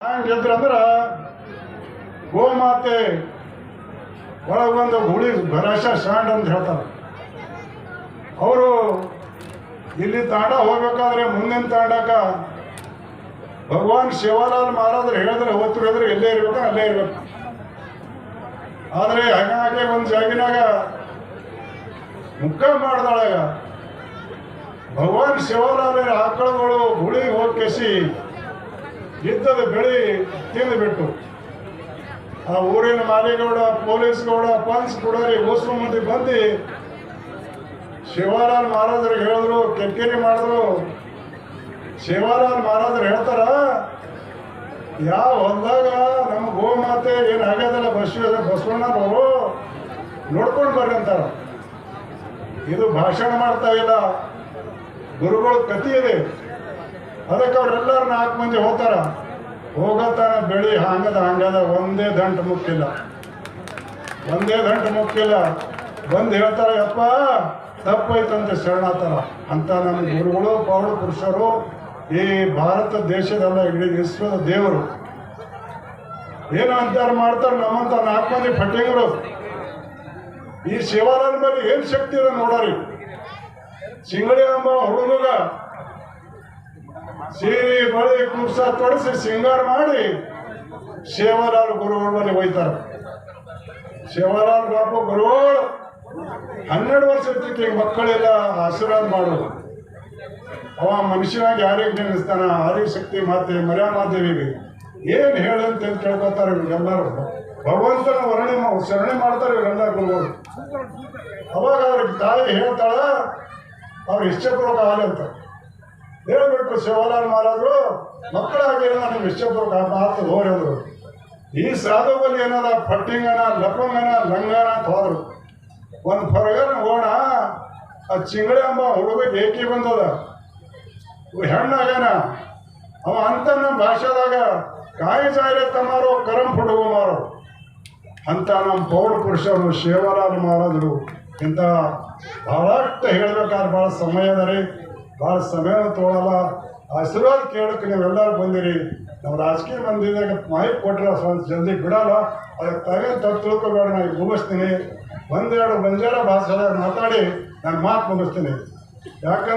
ಹಂಗಿದ್ರಂದ್ರ ಗೋಮಾತೆ ಒಳಗೊಂದು ಗುಳಿ ಭರವಸೆ ಸ್ಟ್ಯಾಂಡ್ ಅಂತ ಹೇಳ್ತಾರೆ. ಅವರು ಇಲ್ಲಿ ತಾಂಡ ಹೋಗ್ಬೇಕಾದ್ರೆ ಮುಂದಿನ ತಾಂಡಕ ಭಗವಾನ್ ಶಿವಲಾಲ್ ಮಹಾರಾಜರು ಹೇಳಿದ್ರೆ ಹೊತ್ತು ಹೇಳಿದ್ರೆ ಎಲ್ಲೇ ಇರ್ಬೇಕು ಅಲ್ಲೇ ಇರ್ಬೇಕು. ಆದರೆ ಹಾಗೆ ಒಂದು ಜಾಗಿನಾಗ ಮುಖ ಮಾಡ್ದಾಳಾಗ ಭಗವಾನ್ ಶಿವಲಾಲ್ ಆಕಳುಗಳು ಗುಳಿ ಹೋಗಿ ಕೆಸಿ ಇದ್ದದ ಬೆಳಿ ತಿಂದುಬಿಟ್ಟು ಆ ಊರಿನ ಮಾಲಿಗೌಡ ಪೊಲೀಸ್ಗೌಡ ಪಂಚ್ ಕುಡರಿ ಓಸು ಮಂದಿ ಬಂದು ಶಿವಲಾಲ್ ಮಹಾರಾಜರಿಗೆ ಹೇಳಿದ್ರು, ಕೆಕ್ಕಿರಿ ಮಾಡಿದ್ರು. ಶಿವಲಾಲ್ ಮಹಾರಾಜರು ಹೇಳ್ತಾರ, ಯಾವ ಹೊಲ್ದಾಗ ನಮ್ಮ ಗೋಮಾತೆ ಏನು ಆಗ್ಯದಲ್ಲ ಬಸವಣ್ಣನವರು ನೋಡ್ಕೊಂಡು ಬರ್ರಿ ಅಂತಾರ. ಇದು ಭಾಷಣ ಮಾಡ್ತಾ ಇಲ್ಲ, ಗುರುಗಳ ಕಥೆ ಇದೆ. ಅದಕ್ಕೆ ಅವರೆಲ್ಲರೂ 4 ಮಂದಿ ಹೋಗ್ತಾರ. ಹೋಗತ್ತಾನ ಬೆಳಿ ಹಂಗದ ಒಂದೇ ದಂಟು ಮುಕ್ಕಿಲ್ಲ, ಬಂದು ಹೇಳ್ತಾರ, ಯಪ್ಪ ತಪ್ಪೈತಂತೆ ಶರಣಾತಾರ ಅಂತ. ನಮ್ಮ ಗುರುಗಳು ಪೌಡ ಪುರುಷರು ಈ ಭಾರತ ದೇಶದಲ್ಲ ಇಡೀ ವಿಶ್ವದ ದೇವರು ಏನು ಅಂತಾರ ಮಾಡ್ತಾರೆ. ನಮ್ಮಂತ 4 ಮಂದಿ ಫಟ್ಟಿಂಗರು ಈ ಶಿವಲಾಲ್ ಮೇಲೆ ಏನ್ ಶಕ್ತಿ ಇದೆ ನೋಡ್ರಿ. ಚಿಂಗಡಿ ಎಂಬ ಹುಡುಗ ಸೀರೆ ಬಳಿ ಕುರ್ಸ ತೊಡಿಸಿ ಸಿಂಗಾರ ಮಾಡಿ ಶಿವಲಾಲ್ ಗುರುಗಳ ಮೇಲೆ ಒಯ್ತಾರೆ. ಶಿವಲಾಲ್ ಬಾಪು ಗುರುಗಳು 12 ವರ್ಷ ಇರ್ತಿಕ್ಕೆ ಮಕ್ಕಳೆಲ್ಲ ಆಶೀರ್ವಾದ ಮಾಡೋದು. ಅವ ಮನುಷ್ಯನಾಗಿ ಯಾರಿಗೆ ನೆನೆಸ್ತಾನ, ಆದಿಶಕ್ತಿ ಮಾತೆ ಮರ್ಯಾಮಾದೇವಿಗೆ ಏನು ಹೇಳಂತ ಕೇಳ್ಕೊತಾರೆ. ಇವ್ರಿಗೆಲ್ಲರೂ ಭಗವಂತನ ಶರಣೆ ಮಾಡ್ತಾರೆ ಇವರೆಲ್ಲ ಗುರುಗಳು. ಅವಾಗ ಅವ್ರಿಗೆ ತಾಯಿ ಹೇಳ್ತಾಳ, ಅವ್ರು ಇಷ್ಟಪೂರ್ವಕ ಹಾಲು ಅಂತ ಹೇಳ್ಬಿಟ್ಟು ಶಿವಲಾಲ್ ಮಹಾರಾಜರು ಮಕ್ಕಳಾಗಿರೋ ನಮ್ಗೆ ಇಷ್ಟಪೂರ್ವಕ ಮಾತು ಹೋರಿದ್ರು. ಈ ಸಾಧುವಲ್ಲಿ ಏನದ ಪಟ್ಟಿಂಗನ ಲಪಂಗನ ಲಂಗನ ಅಂತ ಹೋದ್ರು. ಒಂದು ಹೊರಗನ ಹೋಣ ಆ ಚಿಂಗಡಿ ಎಂಬ ಹುಡುಗ ಏಕಿ ಬಂದದ, ಹೆಣ್ಣಾಗನ ಅವ ಅಂತ ನಮ್ಮ ಭಾಷೆದಾಗ ಕಾಯಿ ಜಾರೆ ತಮಾರೋ ಕರಂ ಹುಡುಗ ಮಾರೋ ಅಂತ ನಮ್ಮ ಪೌಡ ಪುರುಷರು ಶಿವಲಾಲ್ ಮಹಾರಾಜರು. ಇಂಥ ಬಹಳಷ್ಟು ಹೇಳ್ಬೇಕಾದ್ರೆ ಭಾಳ ಸಮಯ ಅದ ರೀ, ಭಾಳ ಸಮಯ ತೊಗೊಳಲ್ಲ. ಆಶೀರ್ವಾದ ಕೇಳಕ್ಕೆ ನೀವೆಲ್ಲರೂ ಬಂದಿರಿ. ನಮ್ಮ ರಾಜಕೀಯ ಮಂದಿದಾಗ ಮಾಹಿತಿ ಕೊಟ್ಟರೆ ಸ್ವಲ್ಪ ಜಲ್ದಿ ಬಿಡಲ್ಲ. ಅದಕ್ಕೆ ತಪ್ಪು ತಿಳ್ಕೊಬೇಡ. ನಾನು ಮುಗಿಸ್ತೀನಿ. ಒಂದೆರಡು ಬಂಜಾರ ಭಾಷೆದಾಗ ಮಾತಾಡಿ ನಾನು ಮಾತು ಮುಗಿಸ್ತೀನಿ. ಯಾಕಂದ್ರೆ